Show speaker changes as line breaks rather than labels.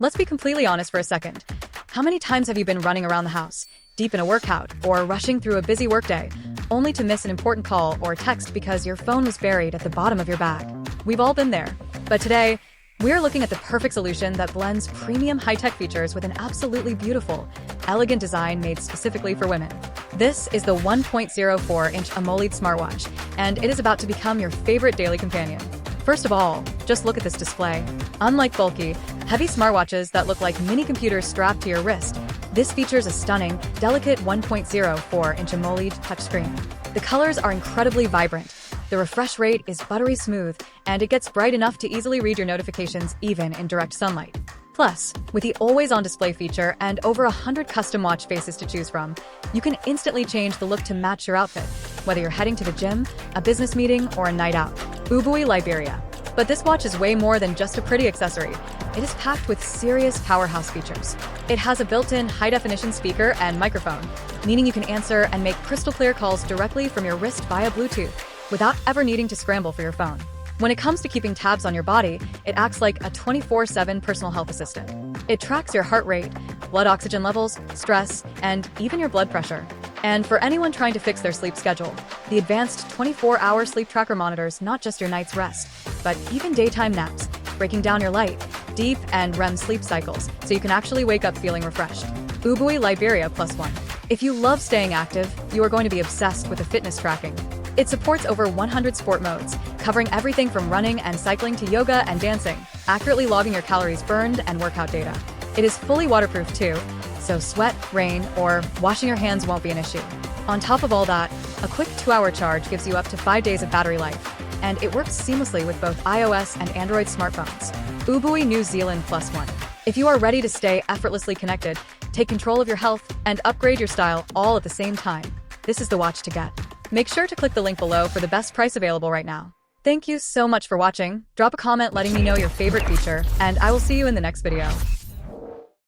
Let's be completely honest for a second. How many times have you been running around the house, deep in a workout, or rushing through a busy workday, only to miss an important call or text because your phone was buried at the bottom of your bag? We've all been there. But today, we're looking at the perfect solution that blends premium high-tech features with an absolutely beautiful, elegant design made specifically for women. This is the 1.04-inch AMOLED smartwatch, and it is about to become your favorite daily companion. First of all, just look at this display. Unlike bulky, heavy smartwatches that look like mini computers strapped to your wrist, this features a stunning, delicate 1.04-inch AMOLED touchscreen. The colors are incredibly vibrant. The refresh rate is buttery smooth, and it gets bright enough to easily read your notifications even in direct sunlight. Plus, with the always-on display feature and over 100 custom watch faces to choose from, you can instantly change the look to match your outfit, whether you're heading to the gym, a business meeting, or a night out. Ubui Liberia. But this watch is way more than just a pretty accessory. It is packed with serious powerhouse features. It has a built-in high-definition speaker and microphone, meaning you can answer and make crystal-clear calls directly from your wrist via Bluetooth, without ever needing to scramble for your phone. When it comes to keeping tabs on your body, it acts like a 24/7 personal health assistant. It tracks your heart rate, blood oxygen levels, stress, and even your blood pressure. And for anyone trying to fix their sleep schedule, the advanced 24-hour sleep tracker monitors not just your night's rest, but even daytime naps, breaking down your light, deep, and REM sleep cycles so you can actually wake up feeling refreshed. Ubui Liberia +1. If you love staying active, you are going to be obsessed with the fitness tracking. It supports over 100 sport modes, covering everything from running and cycling to yoga and dancing, accurately logging your calories burned and workout data. It is fully waterproof too, so sweat, rain, or washing your hands won't be an issue. On top of all that, a quick 2-hour charge gives you up to 5 days of battery life, and it works seamlessly with both iOS and Android smartphones. Ubui New Zealand +1. If you are ready to stay effortlessly connected, take control of your health, and upgrade your style all at the same time, this is the watch to get. Make sure to click the link below for the best price available right now. Thank you so much for watching. Drop a comment letting me know your favorite feature, and I will see you in the next video.